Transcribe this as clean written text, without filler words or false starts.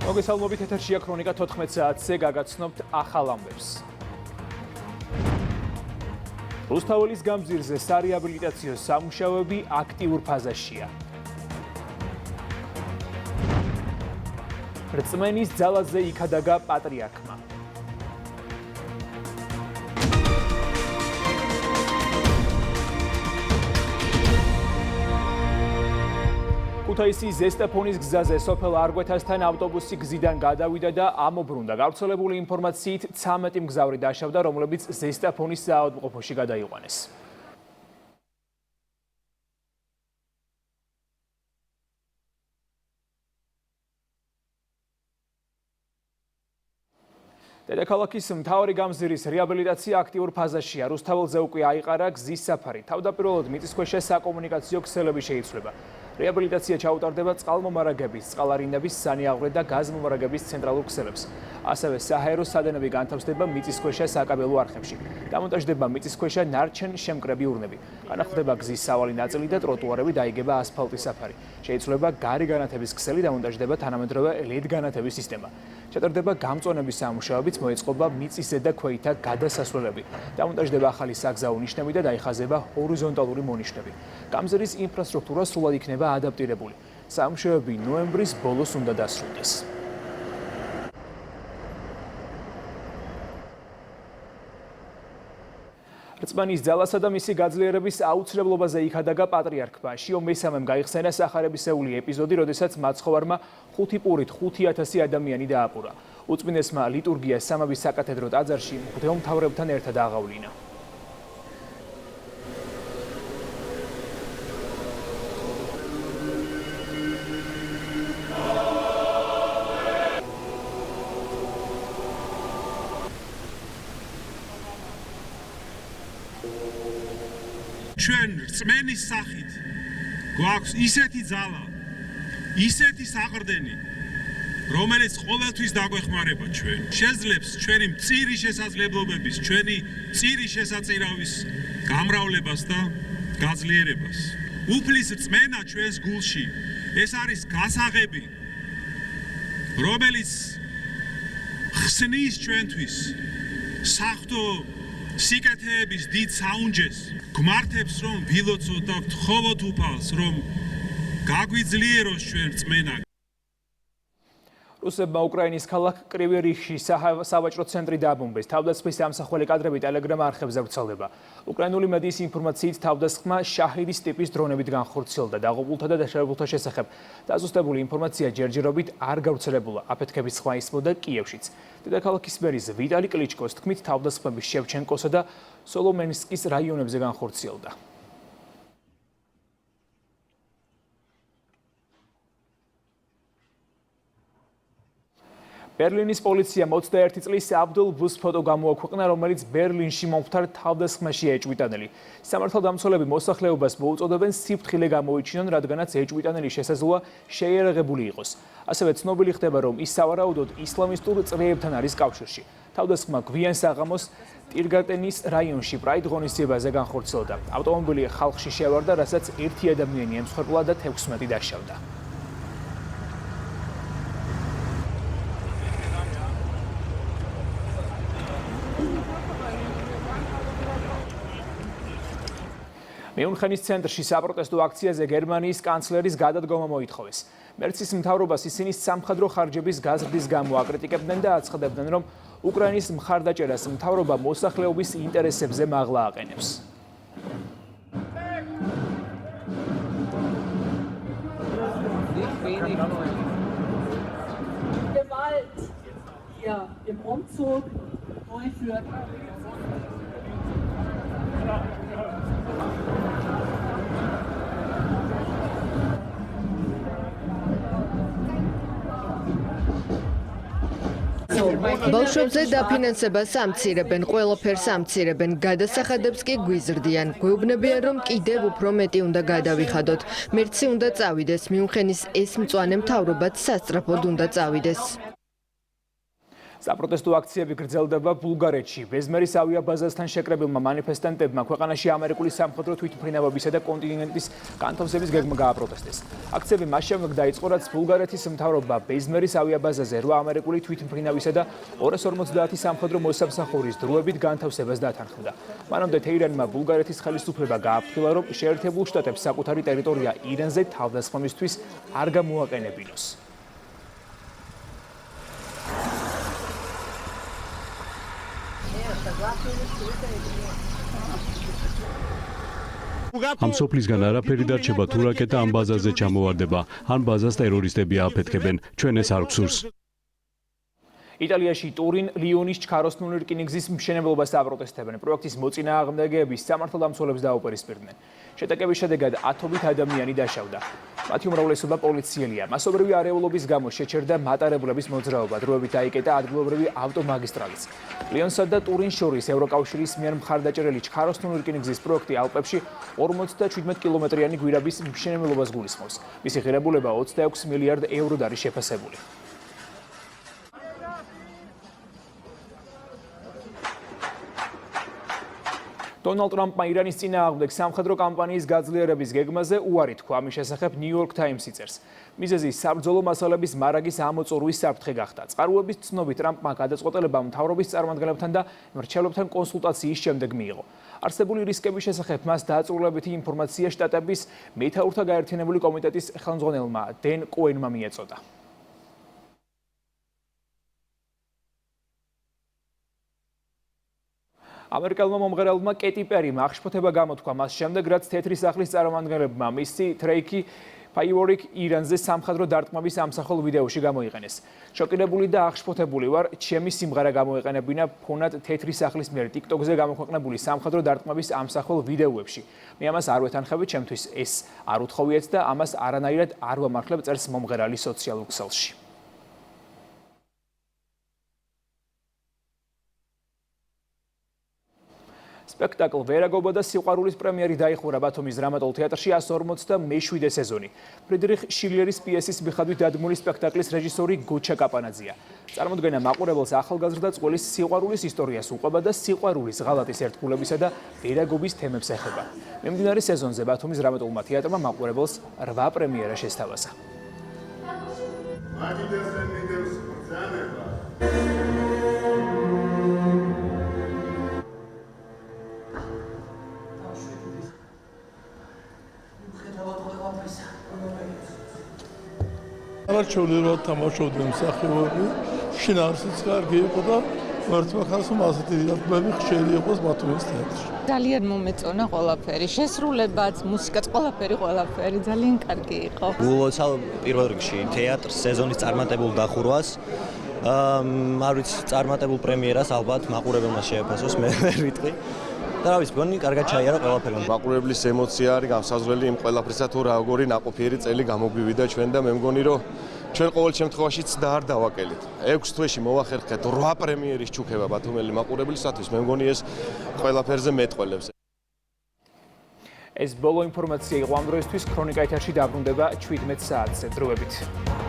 მოგესალმებით, ეთერშია ქრონიკა 14 საათზე გაგაცნობთ ახალ ამბებს. რუსთაველის გამზირზე სარეაბილიტაციო სამუშაოები აქტიურ ფაზაშია. რწმენის ძალაზე იქადაგა პატრიარქმა. ქუთაისის ზესტაფონის გზაზე სოფელ არგვეთასთან ავტობუსი გზიდან გადავიდა და ამობრუნდა. გავრცელებული ინფორმაციით 13 მგზავრი დაშავდა, რომლებიც ზესტაფონის საავადმყოფოში გადაიყვანეს. დედაქალაქის მთავარი გამზირის რეაბილიტაცია აქტიურ ფაზაშია. რუსთაველზე უკვე აიყარა გზის საფარი. თავდაპირველად მიწისქვეშა საკომუნიკაციო ქსელები შეიცვლება. რეაბილიტაცია ჩაუტარდება წყალმომარაგების, წყალარინების, სანიაღვრე და გაზმომარაგების ცენტრალურ ქსელებს. ასევე საჰაერო სადენები განთავსდება მიწისქვეშა საკაბელო არხებში. დამონტაჟდება მიწისქვეშა ნარჩენ შემკრები ურნები. განახლდება გზის სავალი ნაწილი და ტროტუარები, დაიგება ასფალტის საფარი. შეიცვლება გარე განათების ქსელი, დამონტაჟდება თანამედროვე LED განათების სისტემა. ჩატარდება გამწვანების სამუშაოებიც, მოეწყობა მიწის ზედა ქვეითა გადასასვლელები. დამონტაჟდება ახალი საგზაო ნიშნები და დაიხაზება ჰორიზონტალური მონიშნები. გამზირის ინფრასტრუქტურა სრულად იქნება ადაპტირებული. სამუშაოები ნოემბრის ბოლოს უნდა დასრულდეს. რწმენის ძალასა და მისი გაძლიერების აუცილებლობაზე იქადაგა პატრიარქმა. შიო მესამემ გაიხსენა სახარებისეული ეპიზოდი, როდესაც მაცხოვარმა 5 პურით 5000 ადამიანი დააპურა. უწმინდესმა ლიტურგია სამების საკათედრო ტაძარში მღვდელმთავრებთან ერთად აღავლინა. ჩვენ რწმენის სახით გვაქვს ისეთი ძალა, ისეთი საყრდენი, რომელიც ყოველთვის დაგვეხმარება ჩვენ. შეძლებს ჩვენი მწირი შესაძლებლობების, ჩვენი მწირი შესაწირავის გამრავლებას და გაძლიერებას. უფლის რწმენა ჩვენს გულში ეს არის გასაღები, რომელიც ხსნის ჩვენთვის საღვთო სიკეთეების დიდ საუნჯეს. გვმართებს რომ ვილოცოთ და ვთხოვოთ უფალს რომ გაგვიძლიეროს ჩვენ რწმენა. რუსებმა უკრაინის ქალაქ კრივი-რიგში სავაჭრო ცენტრი დააბომბეს. თავდასხმის ამსახველი კადრები ტელეგრამ არხებზე ვრცელდება. უკრაინული მედიის ინფორმაციით თავდასხმა შაჰიდის ტიპის დრონებით განხორციელდა. დაღუპულთა და დაშავებულთა შესახებ დაზუსტებული ინფორმაცია ჯერჯერობით არ გავრცელებულა. აფეთქების სხვა ისმოდა კიევშიც. დედაქალაქის მერის ვიტალი კლიჩკოს თქმით, თავდასხმები შევჩენკოსა და სოლომენსკის რაიონებზე განხორციელდა. ბერლინის პოლიციამ 21 წლის აბდულ ბუს ფოტო გამოაქვეყნა, რომელიც ბერლინში მომხდარ თავდასხმაშია ეჭვიტანილი. სამართალდამცველები მოსახლეობას მოუწოდებენ სიფრთხილე გამოიჩინონ, რადგანაც ეჭვიტანელი შესაძლოა შეიარაღებული იყოს. ასევე ცნობილი ხდება, რომ ის სავარაუდოდ ისლამისტურ წრეებთან არის კავშირში. თავდასხმა გვიან საღამოს ტირგატენის რაიონში პრაიდ ღონისძიებაზე განხორციელდა. ავტომობილი ხალხში შევარდა, რასაც 1 ადამიანი ემსხვერპლა და 16 დაშავდა. მიუნხენის ცენტრში საპროტესტო აქციაზე გერმანიის კანცლერის გადადგომა მოითხოვეს. მერცის მთავრობას ისინი სამხედრო ხარჯების გაზრდის გამო აკრიტიკებდნენ და აცხადებდნენ, რომ უკრაინის მხარდაჭერას მთავრობა მოსახლეობის ინტერესებზე მაღლა აყენებს. Gewalt hier im Umzug durchführt. ბავშვებზე დაფინანსებას ამცირებენ, ყველაფერს ამცირებენ, გადასახადებს კი გვიზრდიან. გვეუბნებიან, რომ კიდევ უფრო მეტი უნდა გადავიხადოთ. მერცი უნდა წავიდეს, მიუნხენის ეს მწვანე მთავრობაც სასწრაფოდ უნდა წავიდეს. საპროტესტო აქციები გრძელდება ბულგარეთში. ბეზმერის ავიაბაზასთან შეკრებილმა მანიფესტანტებმა ქვეყანაში ამერიკული სამხედრო თვითმფრინავებისა და კონტინენტის განთავსების გეგმა გააპროტესტეს. აქციები მას შემდეგ დაიწყო, რაც ბულგარეთის მთავრობა ბეზმერის ავიაბაზაზე 8 ამერიკული თვითმფრინავისა და 250 სამხედრო მოსამსახურის დროებით განთავსებას დათანხმდა. მანამდე თეირანმა ბულგარეთის ხელისუფლება გააფრთხილა, რომ შეერთებულ შტატებს საკუთარი ტერიტორია ირანზე თავდასხმისთვის არ გამოაყენებინოს. ამ სოფლისგან არაფერი დარჩება თუ რაკეტა ამ ბაზაზე ჩამოვარდება, ან ბაზას ტერორისტები ააფეთქებენ. ჩვენ ეს არ გვსურს. იტალიაში ტურინ, ლიონის ჩქაროსნული რკინიგზის მშენებლობას აპროტესტებენ. პროექტის მოწინააღმდეგეები სამართალდამცველებს დაუპირისპირდნენ. შეტაკების შედეგად 10 ადამიანი დაშავდა. მათი უმრავლესობა პოლიციელია. მასობრივი არეულობის გამო შეჩერდა მატარებლების მოძრაობა, დროებით დაიკეტა ადგილობრივი ავტომაგისტრალიც. ლიონსა და ტურინ შორის ევროკავშირის მიერ მხარდაჭერილი ჩქაროსნული რკინიგზის პროექტი ალპებში 57 კილომეტრიანი გვირაბის მშენებლობას გულისხმობს. მისი ღირებულება 26 მილიარდ ევროდ არის შეფასებული. დონალდ ტრამპმა ირანის წინააღმდეგ სამხედრო კამპანიის გაძლიერების გეგმაზე უარი თქვა. ამის შესახებ New York Times-ი წერს. მიზეზი საბრძოლო მასალების მარაგის ამოწურვის საფრთხე გახდა. წყაროების ცნობით ტრამპმა გადაწყვეტილება მთავრობის წარმომადგენლებთან და მრჩეველებთან კონსულტაციის შემდეგ მიიღო. არსებული რისკების შესახებ მას დააწურულებითი ინფორმაცია შტატების მეთაურთა გაერთიანებული კომიტეტის ხელმძღვანელმა დენ კოენმა მიეწოდა. ამერიკელმა მომღერალმა კეტი პერიმ აღშფოთება გამოთქვა მას შემდეგ, რაც თეთრი სახლის წარმომადგენლებმა მისი ტრეიკი ფაიორიკ ირანზე სამხედრო დარტყმების ამსახველ ვიდეოში გამოიყენეს. შოკირებული და აღშფოთებული ვარ, ჩემი სიმღერა გამოიყენებინა ფონად თეთრი სახლის მიერ TikTok-ზე გამოქვეყნებული სამხედრო დარტყმების ამსახველ ვიდეოებში. მე ამას არ ვეთანხმები, ჩემთვის ეს არ უთხოვიათ და ამას არანაირად არ ვამართლებ, წერს მომღერალი სოციალურ ქსელში. სპექტაკლ ვერაგობა და სიყვარულის პრემიერი დაიხურა ბათუმის დრამატულ თეატრში 157 სეზონი. ფრიდრიხ შილერის პიესის მიხედვით დადგმული სპექტაკლის რეჟისორი გოჩა კაპანაძეა. წარმოდგენა მაყურებელს ახალგაზრდა წყვილის სიყვარულის ისტორიას უყვება და სიყვარულის ღალატის ერთგულებისა და ვერაგობის თემებს ეხება. მიმდინარე სეზონზე ბათუმის დრამატულმა თეატრმა მაყურებელს 8 პრემიერა შესთავაზა. არჩევლად თამაშობდნენ მსახიობები, შინაარსიც კარგი იყო და მართლა ხასում ასეთი დიალოგები ხშირი იყოს ბათუმის თეატრში. ძალიან მომეწონა ყველაფერი, შესრულებაც, მუსიკაც, ყველაფერი ძალიან კარგი იყო. ულოცავ პირველ რიგში თეატრს სეზონის წარმატებულ დახურვას. არ ვიცი, წარმატებულ პრემიერას ალბათ მაყურებელმა შეეფასოს, მე ვერ ვიტყვი. და რა ვიცი, გონი კარგად ჩაიარა ყველაფერი. მაყურებლის ემოცია არის გამსაზრდელი იმ ყველაფრისა, თუ როგორი ნაყოფიერი წელი გამოგვივიდა ჩვენ და მე მგონი, რომ ჩვენ ყოველ შემთხვევაში ცდა არ დავაკელით. 6 თვეში მოვახერხეთ 8 პრემიერის ჩუქება ბათუმელი მაყურებლისათვის. მე მგონი ეს ყველაფერზე მეტყველებს. ეს ბოლო ინფორმაცია იყო ამ დროისთვის. ქრონიკა ეთერში დაბრუნდება 17 საათზე. დროებით.